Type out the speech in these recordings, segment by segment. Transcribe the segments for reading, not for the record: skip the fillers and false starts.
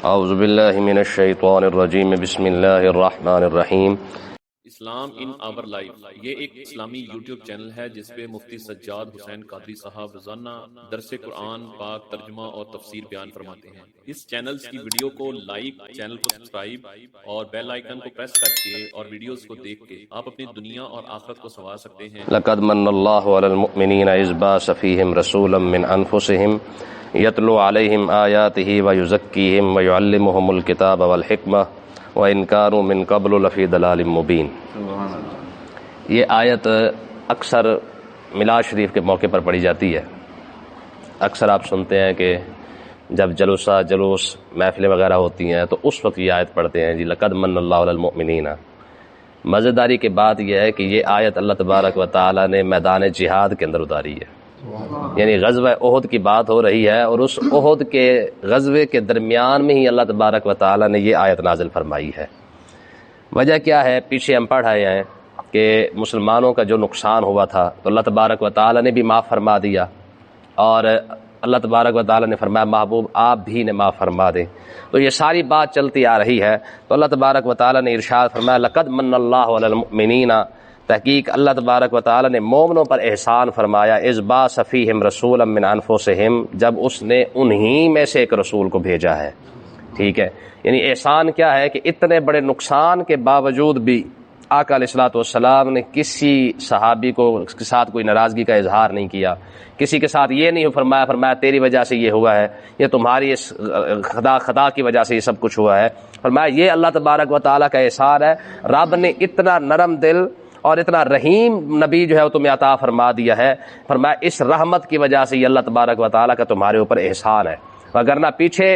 اعوذ باللہ من الشیطان الرجیم بسم اللہ الرحمن الرحیم۔ اسلام ان آور لائف یہ ایک اسلامی یوٹیوب چینل ہے جس پہ مفتی سجاد حسین قادری صاحب روزانہ درس قرآن پاک ترجمہ اور تفسیر بیان فرماتے ہیں۔ اس چینل کی ویڈیو کو لائک، چینل کو سبسکرائب اور بیل آئیکن کو پریس کر کے اور ویڈیوز کو دیکھ کے آپ اپنی دنیا اور آخرت کو سنوار سکتے ہیں۔ لقد من اللہ علی المؤمنین اذ بعث فیہم رسولا من انفسہم یتلو علیہم آیاتہ ویزکیہم ویعلمہم الکتاب والحکمہ وَإِن كَانُوا مِن قَبْلُ لَفِي ضَلَالٍ مُبِينٍ۔ یہ آیت اکثر میلاد شریف کے موقع پر پڑھی جاتی ہے۔ اکثر آپ سنتے ہیں کہ جب جلوس محفلیں وغیرہ ہوتی ہیں تو اس وقت یہ آیت پڑھتے ہیں، جی لقد من اللہ علی المؤمنین۔ مزیداری کی بات یہ ہے کہ یہ آیت اللہ تبارک و تعالی نے میدان جہاد کے اندر اتاری ہے، یعنی غزوہ احد کی بات ہو رہی ہے، اور اس احد کے غزوے کے درمیان میں ہی اللہ تبارک و تعالی نے یہ آیت نازل فرمائی ہے۔ وجہ کیا ہے؟ پیچھے ہم پڑھ آئے ہیں کہ مسلمانوں کا جو نقصان ہوا تھا تو اللہ تبارک و تعالی نے بھی معاف فرما دیا، اور اللہ تبارک و تعالی نے فرمایا محبوب آپ بھی نے معاف فرما دیں۔ تو یہ ساری بات چلتی آ رہی ہے تو اللہ تبارک و تعالی نے ارشاد فرمایا لقد من اللہ علی المؤمنین، تحقیق اللہ تبارک و تعالی نے مومنوں پر احسان فرمایا، اذ بعث فیہم رسولا من انفسہم، جب اس نے انہی میں سے ایک رسول کو بھیجا ہے۔ ٹھیک ہے، یعنی احسان کیا ہے کہ اتنے بڑے نقصان کے باوجود بھی آقا علیہ الصلوۃ والسلام نے کسی صحابی کو اس کے ساتھ کوئی ناراضگی کا اظہار نہیں کیا، کسی کے ساتھ یہ نہیں فرمایا تیری وجہ سے یہ ہوا ہے، یہ تمہاری اس خطا کی وجہ سے یہ سب کچھ ہوا ہے۔ فرمایا یہ اللہ تبارک و تعالیٰ کا احسان ہے، رب نے اتنا نرم دل اور اتنا رحیم نبی جو ہے وہ تمہیں عطا فرما دیا ہے۔ فرمایا اس رحمت کی وجہ سے یہ اللہ تبارک و تعالیٰ کا تمہارے اوپر احسان ہے، وگرنہ پیچھے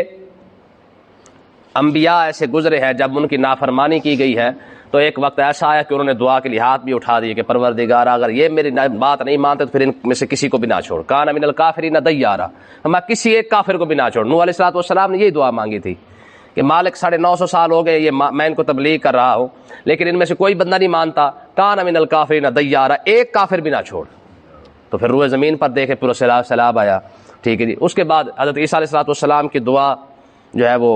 انبیاء ایسے گزرے ہیں جب ان کی نافرمانی کی گئی ہے تو ایک وقت ایسا آیا کہ انہوں نے دعا کے لیے ہاتھ بھی اٹھا دیے کہ پروردگارا اگر یہ میری بات نہیں مانتے تو پھر ان میں سے کسی کو بھی نہ چھوڑ، کان من الکافرین دیارا، میں کسی ایک کافر کو بھی نہ چھوڑ۔ نوح علیہ الصلوۃ والسلام نے یہی دعا مانگی تھی کہ مالک 950 سال ہو گئے یہ میں ان کو تبلیغ کر رہا ہوں لیکن ان میں سے کوئی بندہ نہیں مانتا، کان من الکافرین دیارا، ایک کافر بھی نہ چھوڑ۔ تو پھر روئے زمین پر دیکھے پورا سیلاب آیا۔ ٹھیک ہے جی، اس کے بعد حضرت عیسیٰ علیہ الصلوۃ والسلام کی دعا جو ہے وہ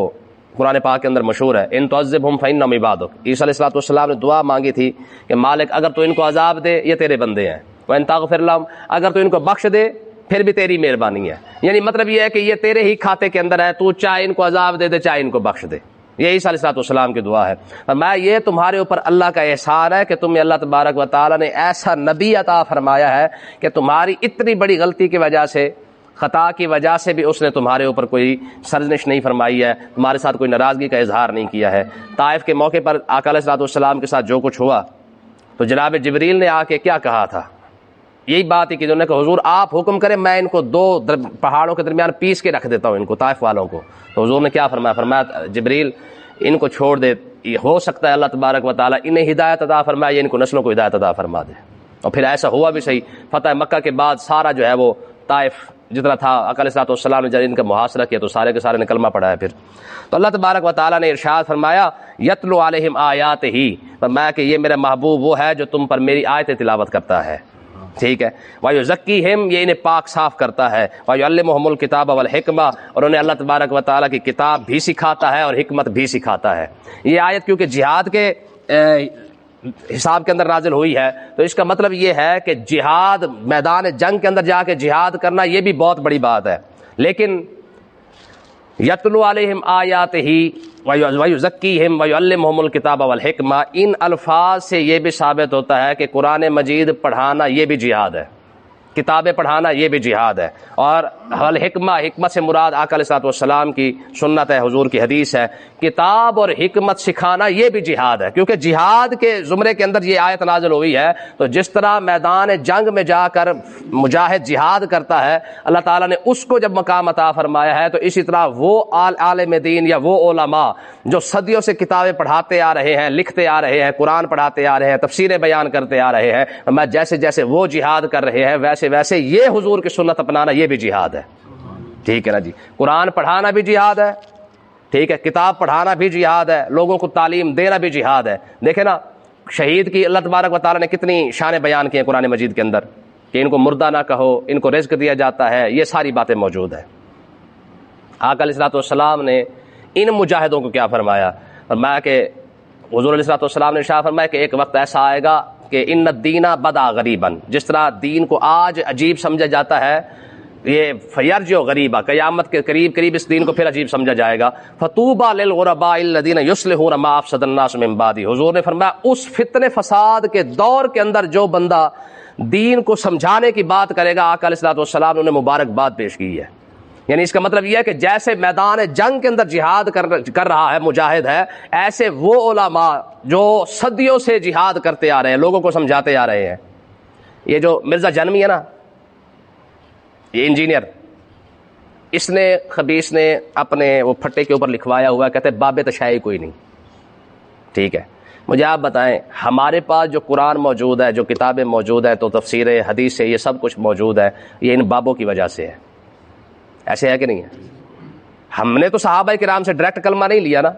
قرآن پاک کے اندر مشہور ہے، ان تعذبہم فانہم عبادک۔ عیسیٰ علیہ الصلوۃ والسلام نے دعا مانگی تھی کہ مالک اگر تو ان کو عذاب دے یہ تیرے بندے ہیں، وان تغفر لہم، اگر تو ان کو بخش دے پھر بھی تیری مہربانی ہے، یعنی مطلب یہ ہے کہ یہ تیرے ہی کھاتے کے اندر ہے، تو چاہے ان کو عذاب دے دے چاہے ان کو بخش دے۔ یہ عیسیٰ علیہ الصلوۃ والسلام کی دعا ہے۔ فرمایا یہ تمہارے اوپر اللہ کا احسان ہے کہ تمہیں اللہ تبارک و تعالیٰ نے ایسا نبی عطا فرمایا ہے کہ تمہاری اتنی بڑی غلطی کی وجہ سے، خطا کی وجہ سے بھی اس نے تمہارے اوپر کوئی سرزنش نہیں فرمائی ہے، تمہارے ساتھ کوئی ناراضگی کا اظہار نہیں کیا ہے۔ طائف کے موقع پر آقا علیہ الصلوۃ والسلام کے ساتھ جو کچھ ہوا تو جناب جبریل نے آ کے کیا کہا تھا؟ یہی بات ہے کہ انہوں نے کہا حضور آپ حکم کریں میں ان کو دو پہاڑوں کے درمیان پیس کے رکھ دیتا ہوں ان کو، طائف والوں کو۔ تو حضور نے کیا فرمایا؟ فرمایا جبریل ان کو چھوڑ دے، ہو سکتا ہے اللہ تبارک و تعالیٰ انہیں ہدایت عطا فرمائے، ان کو نسلوں کو ہدایت عطا فرما دے۔ اور پھر ایسا ہوا بھی صحیح، فتح مکہ کے بعد سارا جو ہے وہ طائف جتنا تھا آقا علیہ الصلوۃ والسلام نے جب ان کا محاصرہ کیا تو سارے کے سارے نے کلمہ پڑھا ہے۔ پھر تو اللہ تبارک و تعالیٰ نے ارشاد فرمایا یتلو علیہم آیاتہ، فرمایا کہ یہ میرا محبوب وہ ہے جو تم پر میری آیتیں تلاوت کرتا ہے۔ ٹھیک ہے، وَيُزَكِّيهِمْ، یہ انہیں پاک صاف کرتا ہے، وَيُعَلِّمُهُمُ الْكِتَابَ وَالْحِكْمَةَ، اور انہیں اللہ تبارک و تعالیٰ کی کتاب بھی سکھاتا ہے اور حکمت بھی سکھاتا ہے۔ یہ آیت کیونکہ جہاد کے حساب کے اندر نازل ہوئی ہے تو اس کا مطلب یہ ہے کہ جہاد، میدان جنگ کے اندر جا کے جہاد کرنا یہ بھی بہت بڑی بات ہے، لیکن یتلو علیہم آیاتہ ویزکیہم ویعلمہم الکتاب والحکمہ، ان الفاظ سے یہ بھی ثابت ہوتا ہے کہ قرآن مجید پڑھانا یہ بھی جہاد ہے، کتابیں پڑھانا یہ بھی جہاد ہے، اور الحکمہ، حکمت سے مراد آقا علیہ الصلوۃ والسلام کی سنت ہے، حضور کی حدیث ہے، کتاب اور حکمت سکھانا یہ بھی جہاد ہے، کیونکہ جہاد کے زمرے کے اندر یہ آیت نازل ہوئی ہے۔ تو جس طرح میدان جنگ میں جا کر مجاہد جہاد کرتا ہے، اللہ تعالیٰ نے اس کو جب مقام عطا فرمایا ہے، تو اسی طرح وہ عالم دین یا وہ علماء جو صدیوں سے کتابیں پڑھاتے آ رہے ہیں، لکھتے آ رہے ہیں، قرآن پڑھاتے آ رہے ہیں، تفسیریں بیان کرتے آ رہے ہیں، میں جیسے جیسے وہ جہاد کر رہے ہیں ویسے یہ حضور کی سنت اپنانا یہ بھی جہاد ہے۔ ٹھیک ہے نا جی، قرآن پڑھانا بھی جہاد ہے، ٹھیک ہے، کتاب پڑھانا بھی جہاد ہے، لوگوں کو تعلیم دینا بھی جہاد ہے۔ دیکھیں نا شہید کی اللہ تبارک و تعالیٰ نے کتنی شانیں بیان کی ہیں قرآن مجید کے اندر کہ ان کو مردہ نہ کہو، ان کو رزق دیا جاتا ہے، یہ ساری باتیں موجود ہیں۔ آقا علیہ الصلوۃ والسلام نے ان مجاہدوں کو کیا فرمایا؟ فرمایا کہ حضور علیہ الصلوۃ والسلام نے ارشاد فرمایا کہ ایک وقت ایسا آئے گا کہ ان الدین بدا غریباً، جس طرح دین کو آج عجیب سمجھا جاتا ہے، یہ فیرجع غریبا، قیامت کے قریب قریب اس دین کو پھر عجیب سمجھا جائے گا. فطوبى للغرباء الذين يصلحون ما افسد الناس من بعد. حضور نے فرمایا اس فتنے فساد کے دور کے اندر جو بندہ دین کو سمجھانے کی بات کرے گا، آقا علیہ الصلوۃ والسلام نے انہیں مبارکباد پیش کی ہے. یعنی اس کا مطلب یہ ہے کہ جیسے میدان جنگ کے اندر جہاد کر رہا ہے مجاہد ہے، ایسے وہ علماء جو صدیوں سے جہاد کرتے آ رہے ہیں، لوگوں کو سمجھاتے آ رہے ہیں. یہ جو مرزا جنمی ہے نا، یہ انجینئر، اس نے خبیث نے اپنے وہ پھٹے کے اوپر لکھوایا ہوا ہے، کہتے ہیں باب تشیع کوئی نہیں. ٹھیک ہے، مجھے آپ بتائیں ہمارے پاس جو قرآن موجود ہے، جو کتابیں موجود ہیں، تو تفسیر حدیث سے یہ سب کچھ موجود ہے، یہ ان بابوں کی وجہ سے ہے. ایسے ہے کہ نہیں ہے؟ ہم نے تو صحابہ کرام سے ڈائریکٹ کلمہ نہیں لیا نا.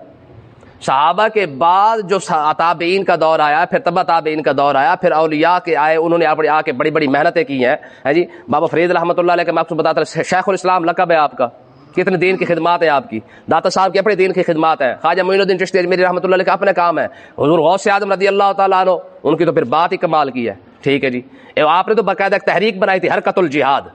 صحابہ کے بعد جو تابعین کا دور آیا، پھر تبع تابعین کا دور آیا، پھر اولیاء کے آئے، انہوں نے آ کے بڑی بڑی محنتیں کی ہیں. جی بابا فرید رحمۃ اللہ علیہ کا میں آپ کو بتاتا ہوں، شیخ الاسلام لقب ہے آپ کا، کتنے دین کی خدمات ہے آپ کی. داتا صاحب کی اپنے دین کی خدمات ہے. خواجہ معین الدین چشتی اجمیری رحمۃ اللہ علیہ کا اپنے کام ہے. حضور غوث اعظم رضی اللہ تعالیٰ عنہ، ان کی تو پھر بات ہی کمال کی ہے. ٹھیک ہے جی، آپ نے تو باقاعدہ ایک تحریک بنائی تھی، حرکت الجہاد.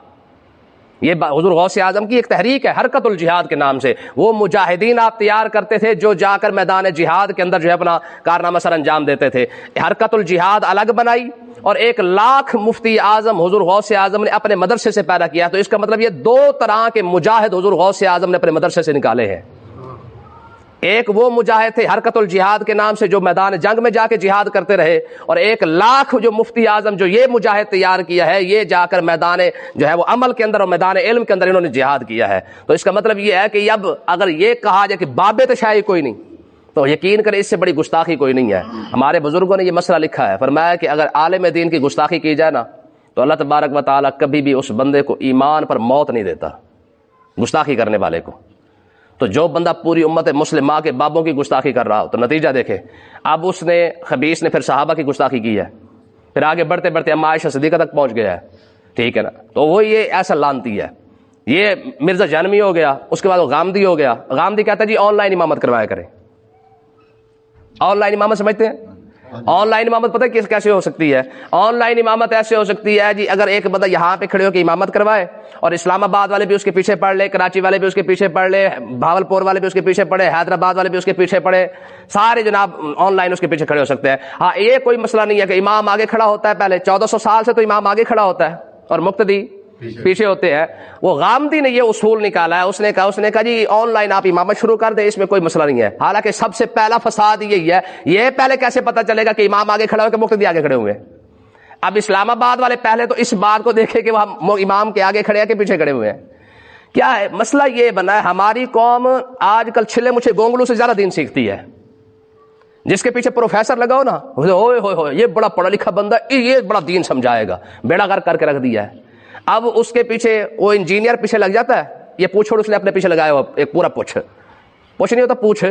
یہ حضور غوث اعظم کی ایک تحریک ہے حرکت الجہاد کے نام سے. وہ مجاہدین آپ تیار کرتے تھے جو جا کر میدان جہاد کے اندر جو ہے اپنا کارنامہ سر انجام دیتے تھے. حرکت الجہاد الگ بنائی، اور 1,00,000 مفتی اعظم حضور غوث اعظم نے اپنے مدرسے سے پیدا کیا. تو اس کا مطلب یہ 2 طرح کے مجاہد حضور غوث اعظم نے اپنے مدرسے سے نکالے ہیں. ایک وہ مجاہد تھے حرکت الجہاد کے نام سے جو میدان جنگ میں جا کے جہاد کرتے رہے، اور 1,00,000 جو مفتی اعظم جو یہ مجاہد تیار کیا ہے، یہ جا کر میدان جو ہے وہ عمل کے اندر اور میدان علم کے اندر انہوں نے جہاد کیا ہے. تو اس کا مطلب یہ ہے کہ اب اگر یہ کہا جائے کہ باب تشیع کوئی نہیں، تو یقین کریں اس سے بڑی گستاخی کوئی نہیں ہے. ہمارے بزرگوں نے یہ مسئلہ لکھا ہے، فرمایا کہ اگر عالم دین کی گستاخی کی جائے نا، تو اللہ تبارک و تعالیٰ کبھی بھی اس بندے کو ایمان پر موت نہیں دیتا، گستاخی کرنے والے کو. تو جو بندہ پوری امت مسلمہ کے بابوں کی گستاخی کر رہا ہو، تو نتیجہ دیکھے. اب اس نے خبیث نے پھر صحابہ کی گستاخی کی ہے، پھر آگے بڑھتے بڑھتے اما عائشہ صدیقہ تک پہنچ گیا ہے. ٹھیک ہے نا، تو وہ یہ ایسا لانتی ہے. یہ مرزا جانمی ہو گیا، اس کے بعد وہ غامدی ہو گیا. غامدی کہتا ہے جی آن لائن امامت کروایا کریں. آن لائن امامت سمجھتے ہیں؟ آن لائن امامت پتہ ہے کیسے ہو سکتی ہے؟ آن لائن امامت ایسے ہو سکتی ہے جی، اگر ایک بندہ یہاں پہ کھڑے ہو کے امامت کروائے، اور اسلام آباد والے بھی اس کے پیچھے پڑھ لے، کراچی والے بھی اس کے پیچھے پڑھ لے، بھاولپور والے بھی اس کے پیچھے پڑھے، حیدرآباد والے بھی اس کے پیچھے پڑھے، سارے جناب آن لائن اس کے پیچھے کھڑے ہو سکتے ہیں. ہاں یہ کوئی مسئلہ نہیں ہے کہ امام آگے کھڑا ہوتا ہے. پہلے 1400 سال سے تو امام آگے کھڑا ہوتا ہے اور مقتدی پیچھے ہوتے ہیں. وہ غامدی نے یہ اصول نکالا ہے. اس نے کہا جی آن لائن آپ امامت شروع کر دیں، اس میں کوئی مسئلہ نہیں ہے. حالانکہ سب سے پہلا فساد یہی ہے. یہ پہلے کیسے پتا چلے گا کہ امام آگے کھڑا ہو کہ مقتدی آگے کھڑے ہوئے؟ اب اسلام آباد والے پہلے تو اس بات کو دیکھے کہ وہ امام کے آگے کھڑے ہیں کہ پیچھے کھڑے ہوئے ہیں. کیا ہے مسئلہ؟ یہ بنا ہے ہماری قوم آج کل چھلے مچھے گونگلوں سے زیادہ دین سیکھتی ہے. جس کے پیچھے پروفیسر لگاؤ نا، ہوئے ہوئے یہ بڑا پڑھا لکھا بندہ، یہ بڑا دین سمجھائے گا، بیڑا غرق کر کے رکھ دیا ہے. اب اس کے پیچھے وہ انجینئر پیچھے لگ جاتا ہے. یہ پوچھ اس نے اپنے پیچھے لگایا ہوا ایک پورا پوچھ نہیں ہوتا، پوچھ،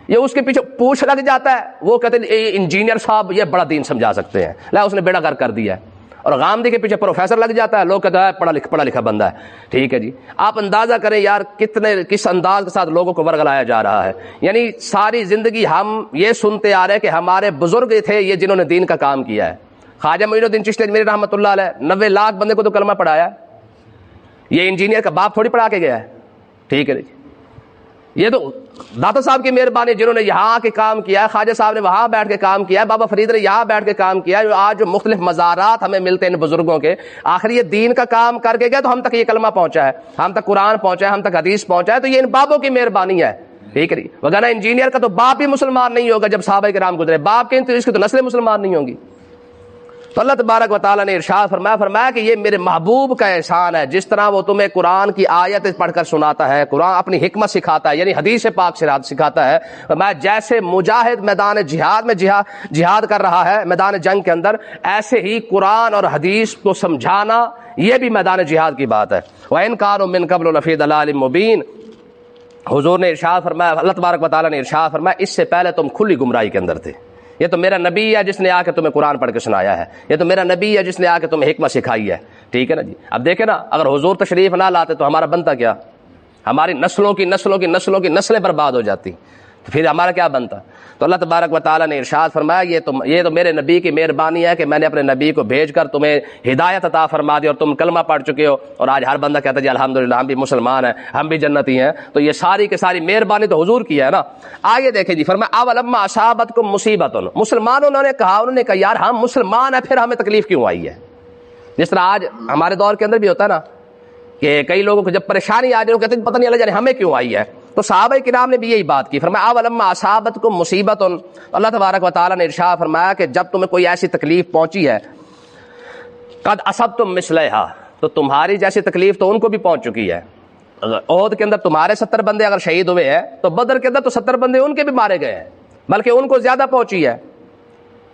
یہ اس کے پیچھے پوچھ لگ جاتا ہے. وہ کہتے ہیں انجینئر صاحب یہ بڑا دین سمجھا سکتے ہیں، لا اس نے بیڑا غرق کر دیا ہے. اور غامدی کے پیچھے پروفیسر لگ جاتا ہے، لوگ کہتے ہیں پڑھا لکھا بندہ ہے. ٹھیک ہے جی، آپ اندازہ کریں یار کس انداز کے ساتھ لوگوں کو ورگلایا جا رہا ہے. یعنی ساری زندگی ہم یہ سنتے آ رہے ہیں کہ ہمارے بزرگ تھے یہ جنہوں نے دین کا کام کیا ہے. خواجہ معین الدین چشتی اجمیری رحمۃ اللہ علیہ 90 لاکھ بندے کو تو کلمہ پڑھایا. یہ انجینئر کا باپ تھوڑی پڑھا کے گیا ہے. ٹھیک ہے جی، یہ تو داتا صاحب کی مہربانی جنہوں نے یہاں آ کے کام کیا ہے. خواجہ صاحب نے وہاں بیٹھ کے کام کیا ہے، بابا فرید نے یہاں بیٹھ کے کام کیا ہے. آج جو مختلف مزارات ہمیں ملتے ہیں ان بزرگوں کے، آخر یہ دین کا کام کر کے گیا تو ہم تک یہ کلمہ پہنچا ہے، ہم تک قرآن پہنچا ہے، ہم تک حدیث پہنچا ہے. تو یہ ان بابوں کی مہربانی ہے. ٹھیک ہے، وغیرہ انجینئر کا تو باپ ہی مسلمان نہیں ہوگا جب صحابہ کرام گزرے. باپ کے تو اس کی تو نسلیں مسلمان نہیں ہوں گی. تو اللہ تبارک و تعالیٰ نے ارشاد فرمایا کہ یہ میرے محبوب کا احسان ہے. جس طرح وہ تمہیں قرآن کی آیت پڑھ کر سناتا ہے، قرآن اپنی حکمت سکھاتا ہے، یعنی حدیث پاک سے سکھاتا ہے. میں جیسے مجاہد میدان جہاد میں جہاد کر رہا ہے میدان جنگ کے اندر، ایسے ہی قرآن اور حدیث کو سمجھانا یہ بھی میدان جہاد کی بات ہے. وَإِن كَانُوا مِن قَبْلُ لَفِي ضَلَالٍ مُبِينٍ. حضور نے ارشاد فرمایا، اللہ تبارک و تعالیٰ نے ارشاد فرمایا اس سے پہلے تم کھلی گمراہی کے اندر تھے. یہ تو میرا نبی ہے جس نے آ کے تمہیں قرآن پڑھ کے سنایا ہے. یہ تو میرا نبی ہے جس نے آ کے تمہیں حکمت سکھائی ہے. ٹھیک ہے نا جی. اب دیکھیں نا، اگر حضور تشریف نہ لاتے تو ہمارا بنتا کیا؟ ہماری نسلوں کی نسلیں برباد ہو جاتی، تو پھر ہمارا کیا بنتا؟ تو اللہ تبارک و تعالیٰ نے ارشاد فرمایا یہ تو میرے نبی کی مہربانی ہے کہ میں نے اپنے نبی کو بھیج کر تمہیں ہدایت عطا فرما دی اور تم کلمہ پڑھ چکے ہو، اور آج ہر بندہ کہتا ہے جی الحمدللہ ہم بھی مسلمان ہیں، ہم بھی جنتی ہیں۔ تو یہ ساری کی ساری مہربانی تو حضور کی ہے نا۔ آگے دیکھیں جی، فرمایا اولما اصابتکم مصیبت، مسلمانوں نے کہا یار ہم مسلمان ہیں پھر ہمیں تکلیف کیوں آئی ہے؟ جس طرح آج ہمارے دور کے اندر بھی ہوتا ہے نا کہ کئی لوگوں کو جب پریشانی آ جائے وہ کہتے ہیں پتہ نہیں اللہ جانے ہمیں کیوں آئی ہے۔ تو صحابہ کرام نے بھی یہی بات کی، فرمایا اولما اصابتکم مصیبت، اللہ تبارک و تعالیٰ نے ارشاد فرمایا کہ جب تمہیں کوئی ایسی تکلیف پہنچی ہے، قد اصبتم مثلھا، تو تمہاری جیسی تکلیف تو ان کو بھی پہنچ چکی ہے۔ احد کے اندر تمہارے 70 بندے اگر شہید ہوئے ہیں تو بدر کے اندر تو 70 بندے ان کے بھی مارے گئے ہیں، بلکہ ان کو زیادہ پہنچی ہے،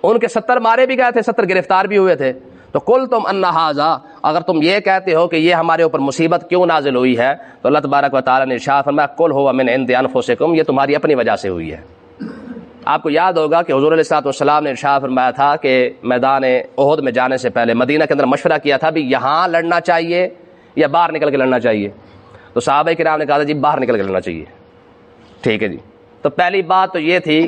ان کے 70 مارے بھی گئے تھے، 70 گرفتار بھی ہوئے تھے۔ تو قل تم ان ھذا، اگر تم یہ کہتے ہو کہ یہ ہمارے اوپر مصیبت کیوں نازل ہوئی ہے، تو اللہ تبارک و تعالیٰ نے ارشاد فرمایا قل ھو من عند انفسکم، یہ تمہاری اپنی وجہ سے ہوئی ہے۔ آپ کو یاد ہوگا کہ حضور علیہ الصلوۃ والسلام نے ارشاد فرمایا تھا کہ میدان احد میں جانے سے پہلے مدینہ کے اندر مشورہ کیا تھا بھی یہاں لڑنا چاہیے یا باہر نکل کے لڑنا چاہیے؟ تو صحابہ کرام نے کہا تھا جی باہر نکل کے لڑنا چاہیے۔ ٹھیک ہے جی، تو پہلی بات تو یہ تھی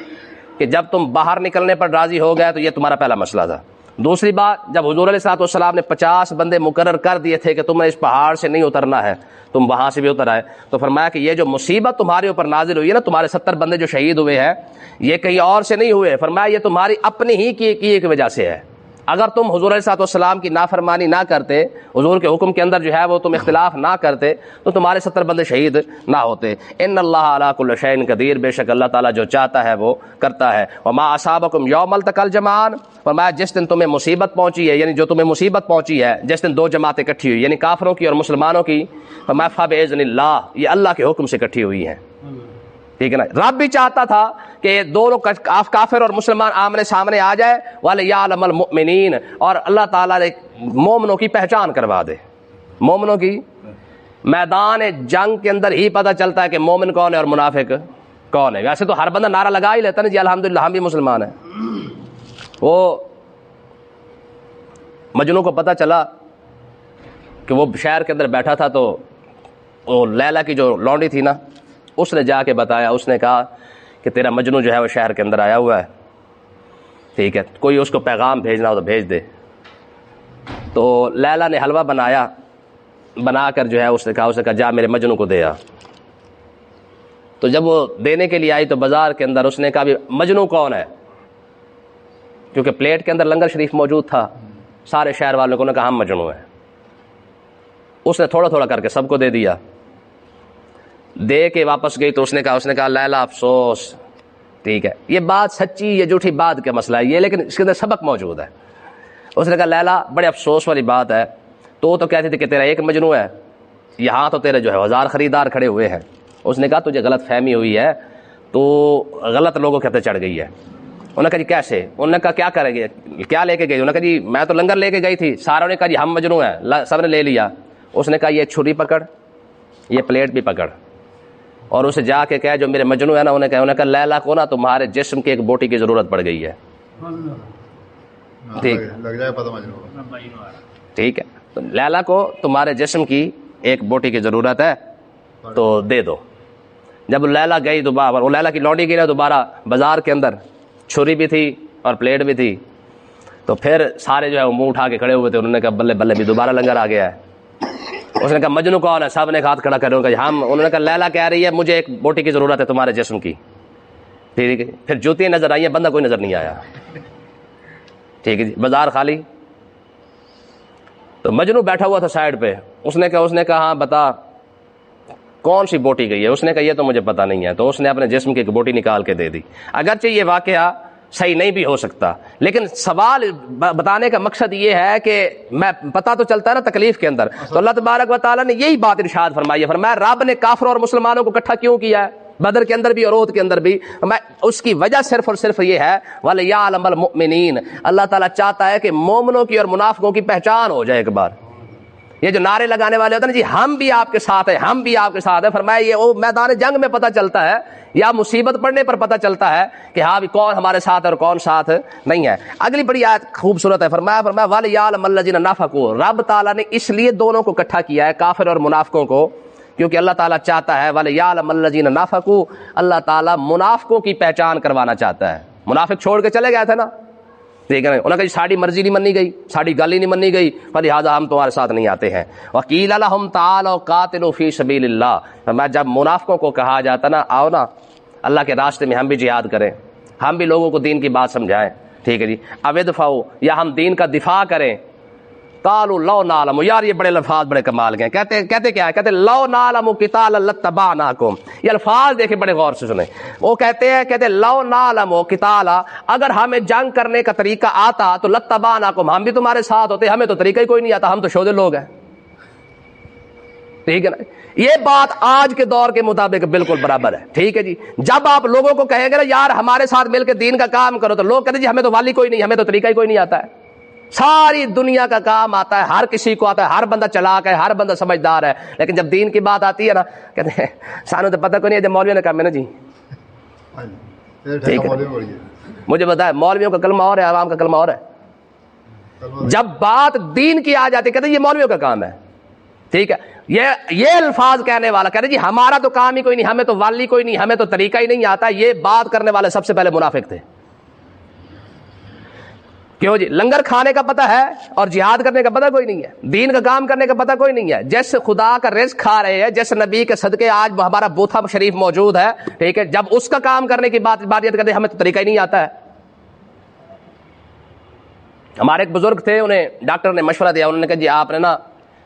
کہ جب تم باہر نکلنے پر راضی ہو گئے تو یہ تمہارا پہلا مسئلہ تھا۔ دوسری بات، جب حضور علیہ الصلوۃ والسلام نے 50 بندے مقرر کر دیے تھے کہ تم نے اس پہاڑ سے نہیں اترنا ہے، تم وہاں سے بھی اتر آئے، تو فرمایا کہ یہ جو مصیبت تمہارے اوپر نازل ہوئی ہے نا، تمہارے 70 بندے جو شہید ہوئے ہیں یہ کہیں اور سے نہیں ہوئے، فرمایا یہ تمہاری اپنی ہی کی ایک وجہ سے ہے۔ اگر تم حضور علیہ الصلوۃ والسلام کی نافرمانی نہ کرتے، حضور کے حکم کے اندر جو ہے وہ تم اختلاف نہ کرتے، تو تمہارے 70 بندے شہید نہ ہوتے۔ ان اللہ علی کل شیء قدیر، بے شک اللہ تعالیٰ جو چاہتا ہے وہ کرتا ہے۔ وما اصابکم یوم التقى الجمعان، فرمایا جس دن تمہیں مصیبت پہنچی ہے، یعنی جو تمہیں مصیبت پہنچی ہے جس دن دو جماعتیں اکٹھی ہوئی، یعنی کافروں کی اور مسلمانوں کی، فرمایا فباذن اللہ، یہ اللہ کے حکم سے اکٹھی ہوئی ہیں۔ ٹھیک ہے نا، رب بھی چاہتا تھا کہ دونوں کافر اور مسلمان آمنے سامنے آ جائے، وَلِيَعْلَمَ الْمُؤْمِنِينَ، اور اللہ تعالیٰ نے مومنوں کی پہچان کروا دے۔ مومنوں کی میدان جنگ کے اندر ہی پتہ چلتا ہے کہ مومن کون ہے اور منافق کون ہے۔ ویسے تو ہر بندہ نعرہ لگا ہی لیتا ہے نا جی الحمدللہ ہم بھی مسلمان ہیں۔ وہ مجنو کو پتہ چلا کہ وہ شہر کے اندر بیٹھا تھا، تو وہ لیلا کی جو لونڈی تھی نا، اس نے جا کے بتایا، اس نے کہا کہ تیرا مجنو جو ہے وہ شہر کے اندر آیا ہوا ہے، ٹھیک ہے کوئی اس کو پیغام بھیجنا ہو تو بھیج دے۔ تو لیلا نے حلوہ بنا کر جو ہے اس نے کہا جا میرے مجنو کو دے آ۔ تو جب وہ دینے کے لیے آئی تو بازار کے اندر اس نے کہا بھی مجنو کون ہے، کیونکہ پلیٹ کے اندر لنگر شریف موجود تھا، سارے شہر والوں کو نے کہا ہم مجنو ہیں۔ اس نے تھوڑا تھوڑا کر کے سب کو دے دیا، دے کے واپس گئی تو اس نے کہا لیلا افسوس، ٹھیک ہے یہ بات سچی یا جھوٹی بات کا مسئلہ ہے یہ، لیکن اس کے اندر سبق موجود ہے۔ اس نے کہا لیلا بڑے افسوس والی بات ہے، تو کہتی تھی کہ تیرا ایک مجنو ہے، یہاں تو تیرے جو ہے 1000 خریدار کھڑے ہوئے ہیں۔ اس نے کہا تجھے غلط فہمی ہوئی ہے، تو غلط لوگوں کے ہاتھ چڑھ گئی ہے۔ انہوں نے کہا جی کیسے؟ انہوں نے کہا کیا کریں گے، کیا لے کے گئی؟ انہوں نے کہا جی میں تو لنگر لے کے گئی تھی، ساروں نے کہا جی ہم مجنو ہیں، سب نے لے لیا۔ اس نے کہا یہ چھری پکڑ، یہ پلیٹ بھی پکڑ، اور اسے جا کے کہا جو میرے مجنو ہے نا، انہیں کہا لیلا کو نا تمہارے جسم کی ایک بوٹی کی ضرورت پڑ گئی ہے۔ ٹھیک ہے، تو لیلا کو تمہارے جسم کی ایک بوٹی کی ضرورت ہے تو دے دو۔ جب لیلا گئی دوبارہ، وہ لیلا کی لونڈی گئی نا دوبارہ بازار کے اندر، چھری بھی تھی اور پلیٹ بھی تھی، تو پھر سارے جو ہے وہ منہ اٹھا کے کھڑے ہوئے تھے۔ انہوں نے کہا بلے بلے بھی دوبارہ لنگر آ گیا ہے۔ اس نے کہا مجنو کون ہے؟ سب نے ہاتھ کھڑا کر ہم۔ انہوں نے کہا لیلا کہہ رہی ہے مجھے ایک بوٹی کی ضرورت ہے تمہارے جسم کی۔ ٹھیک ہے، پھر جوتیاں نظر آئی ہیں، بندہ کوئی نظر نہیں آیا۔ ٹھیک ہے جی، بازار خالی۔ تو مجنو بیٹھا ہوا تھا سائڈ پہ، اس نے کہا ہاں بتا کون سی بوٹی گئی ہے؟ اس نے کہا یہ تو مجھے پتا نہیں ہے۔ تو اس نے اپنے جسم کی ایک بوٹی نکال کے دے دی۔ اگرچہ یہ واقعہ صحیح نہیں بھی ہو سکتا، لیکن سوال بتانے کا مقصد یہ ہے کہ میں پتہ تو چلتا ہے نا تکلیف کے اندر۔ تو اللہ تبارک و تعالیٰ نے یہی بات ارشاد فرمائی ہے، فرمایا رب نے کافروں اور مسلمانوں کو اکٹھا کیوں کیا ہے، بدر کے اندر بھی اور احد کے اندر بھی؟ اس کی وجہ صرف اور صرف یہ ہے وَلِيَعْلَمَ الْمُؤْمِنِينَ، اللہ تعالیٰ چاہتا ہے کہ مومنوں کی اور منافقوں کی پہچان ہو جائے ایک بار۔ یہ جو نعرے لگانے والے ہوتے ہیں نا جی ہم بھی آپ کے ساتھ ہیں، ہم بھی آپ کے ساتھ ہیں، فرمایا یہ وہ میدان جنگ میں پتہ چلتا ہے یا مصیبت پڑنے پر پتہ چلتا ہے کہ ہاں بھی کون ہمارے ساتھ ہے اور کون ساتھ نہیں ہے۔ اگلی بڑی آیت خوبصورت ہے، فرمایا وَلِيَعْلَمَ الَّذِينَ نَافَقُوا، رب تعالیٰ نے اس لیے دونوں کو اکٹھا کیا ہے، کافر اور منافقوں کو، کیونکہ اللہ تعالیٰ چاہتا ہے وَلِيَعْلَمَ الَّذِينَ نَافَقُوا، اللہ تعالیٰ منافقوں کی پہچان کروانا چاہتا ہے. منافق چھوڑ کے چلے گئے تھے نا، ٹھیک ہے نا، انہوں نے کہا ساڑی مرضی نہیں منی گئی، ساڑی گل ہی نہیں منی گئی، فلہذا ہم تمہارے ساتھ نہیں آتے ہیں. وَقِيلَ لَهُمْ تَعَالَوْا قَاتِلُوا فِي سَبِيلِ اللَّهِ، میں جب منافقوں کو کہا جاتا نا آؤ نا اللہ کے راستے میں ہم بھی جہاد کریں، ہم بھی لوگوں کو دین کی بات سمجھائیں، ٹھیک ہے جی، اب ادفعوا، یا ہم دین کا دفاع کریں. قالوا لو نعلم، یار یہ بڑے الفاظ بڑے کمال کے ہیں. کہتے کیا ہے؟ کہتے لو نعلم قتالا لاتبعناکم. یہ الفاظ دیکھیں بڑے غور سے سنیں. وہ کہتے لو نعلم قتالا، اگر ہمیں جنگ کرنے کا طریقہ آتا تو لاتبعناکم، ہم بھی تمہارے ساتھ ہوتے. ہمیں تو طریقہ ہی کوئی نہیں آتا، ہم تو شودے لوگ ہیں، ٹھیک ہے نا. یہ بات آج کے دور کے مطابق بالکل برابر ہے، ٹھیک ہے جی. جب آپ لوگوں کو کہیں گے نا یار ہمارے ساتھ مل کے دین کا کام کرو، تو لوگ کہتے ہیں جی ہمیں تو والی کوئی نہیں، ہمیں تو طریقہ ہی کوئی نہیں آتا ہے. ساری دنیا کا کام آتا ہے، ہر کسی کو آتا ہے، ہر بندہ چلاک ہے، ہر بندہ سمجھدار ہے، لیکن جب دین کی بات آتی ہے نا کہتے ہیں سانو تو پتہ کوئی نہیں ہے، جب مولویوں نے کہا میں نا جی ٹھیک ہے. مجھے بتایا مولویوں کا کلمہ اور ہے، عوام کا کلمہ اور ہے. جب بات دین کی آ جاتی کہتے ہیں یہ مولویوں کا کام ہے، ٹھیک ہے. یہ الفاظ کہنے والا کہتے ہیں جی ہمارا تو کام ہی کوئی نہیں، ہمیں تو والی کوئی نہیں، ہمیں تو طریقہ ہی نہیں آتا. یہ بات کرنے والے سب سے پہلے منافق تھے. کیوں جی؟ لنگر کھانے کا پتہ ہے اور جہاد کرنے کا پتہ کوئی نہیں ہے، دین کا کام کرنے کا پتہ کوئی نہیں ہے. جیسے خدا کا رزق کھا رہے ہیں، جیسے نبی کے صدقے آج ہمارا بوتھا شریف موجود ہے، ٹھیک ہے، جب اس کا کام کرنے کی بات کرتے ہیں ہمیں تو طریقہ ہی نہیں آتا ہے. ہمارے ایک بزرگ تھے، انہیں ڈاکٹر نے مشورہ دیا، انہوں نے کہا جی آپ نے نا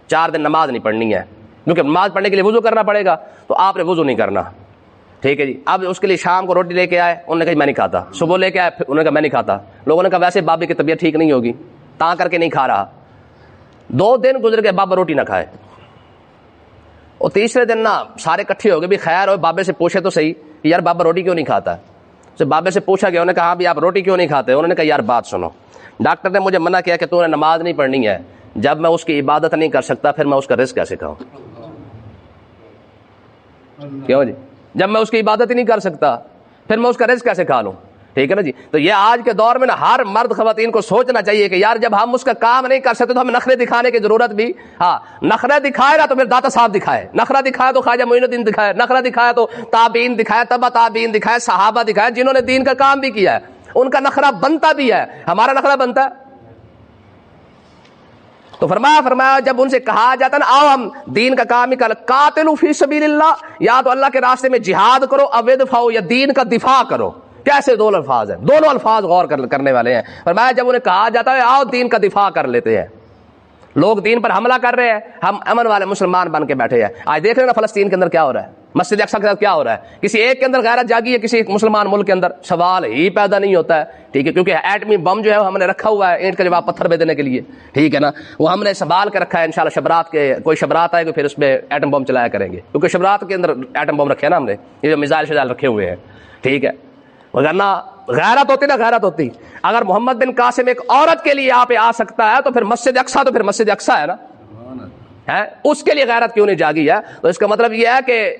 4 دن نماز نہیں پڑھنی ہے، کیونکہ نماز پڑھنے کے لیے وضو کرنا پڑے گا، تو آپ نے وضو نہیں کرنا، ٹھیک ہے جی. اب اس کے لیے شام کو روٹی لے کے آئے، انہوں نے کہا میں نہیں کھاتا. صبح لے کے آئے، انہوں نے کہا میں نہیں کھاتا. لوگوں نے کہا ویسے بابے کی طبیعت ٹھیک نہیں ہوگی تا کر کے نہیں کھا رہا. 2 دن گزر گئے، بابا روٹی نہ کھائے. اور تیسرے دن نا سارے کٹھے ہو گئے، بھی خیر ہو بابے سے پوچھے تو صحیح کہ یار بابا روٹی کیوں نہیں کھاتا. تو بابے سے پوچھا گیا، انہوں نے کہا بھی آپ روٹی کیوں نہیں کھاتے. انہوں نے کہا یار بات سنو، ڈاکٹر نے مجھے منع کیا کہ تو نے نماز نہیں پڑھنی ہے، جب میں اس کی عبادت نہیں کر سکتا پھر میں اس کا رزق کیسے کھاؤں. کیوں جی؟ جب میں اس کی عبادت ہی نہیں کر سکتا پھر میں اس کا رزق کیسے کھا لوں، ٹھیک ہے نا جی. تو یہ آج کے دور میں نا ہر مرد خواتین کو سوچنا چاہیے کہ یار جب ہم اس کا کام نہیں کر سکتے تو ہمیں نخرے دکھانے کی ضرورت بھی، ہاں نخرے دکھائے نا تو پھر داتا صاحب دکھائے، نخرہ دکھایا تو خواجہ معین الدین دکھائے، نخرہ دکھایا تو تابعین دکھائے، تبع تابعین دکھائے، صحابہ دکھائے، جنہوں نے دین کا کام بھی کیا ہے، ان کا نخرہ بنتا بھی ہے، ہمارا نخرہ بنتا ہے. تو فرمایا جب ان سے کہا جاتا نا آؤ ہم دین کا کام ہی کر، قاتلوا فی سبیل اللہ، یا تو اللہ کے راستے میں جہاد کرو، او ادفعوا، یا دین کا دفاع کرو. کیسے 2 الفاظ ہیں، دونوں الفاظ غور کرنے والے ہیں. فرمایا جب انہیں کہا جاتا ہے آؤ دین کا دفاع کر لیتے ہیں، لوگ دین پر حملہ کر رہے ہیں، ہم امن والے مسلمان بن کے بیٹھے ہیں. آج دیکھ رہے ہیں نا فلسطین کے اندر کیا ہو رہا ہے، مسجد اقصی کے ساتھ کیا ہو رہا ہے. کسی ایک کے اندر غیرت جاگی ہے، کسی ایک مسلمان ملک کے اندر سوال ہی پیدا نہیں ہوتا ہے، ٹھیک ہے، کیونکہ ایٹمی بم جو ہے ہم نے رکھا ہوا ہے اینٹ کا جواب پتھر پہ دینے کے لیے، ٹھیک ہے نا، وہ ہم نے سنبھال کے رکھا ہے. انشاءاللہ شبرات کے کوئی شبرات آئے گا پھر اس پہ ایٹم بم چلایا کریں گے، کیونکہ شبرات کے اندر ایٹم بم رکھے ہیں نا ہم نے، یہ جو میزائل شزائل رکھے ہوئے ہیں، ٹھیک ہے. ورنہ غیرت ہوتی نا غیرت ہوتی، اگر محمد بن قاسم ایک عورت کے لیے یہاں پہ آ سکتا ہے تو پھر مسجد اقصی تو پھر مسجد اقصی ہے نا، ہے اس کے لیے غیرت کیوں نہیں جاگی ہے. تو اس کا مطلب یہ ہے کہ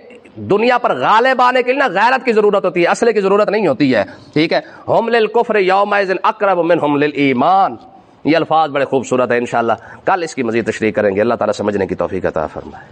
دنیا پر غالب آنے کے لیے نا غیرت کی ضرورت ہوتی ہے، اسلحے کی ضرورت نہیں ہوتی ہے، ٹھیک ہے. ہم للکفر یومئذ اقرب منہم للایمان، یہ الفاظ بڑے خوبصورت ہیں. انشاءاللہ کل اس کی مزید تشریح کریں گے. اللہ تعالیٰ سمجھنے کی توفیق عطا فرمائے.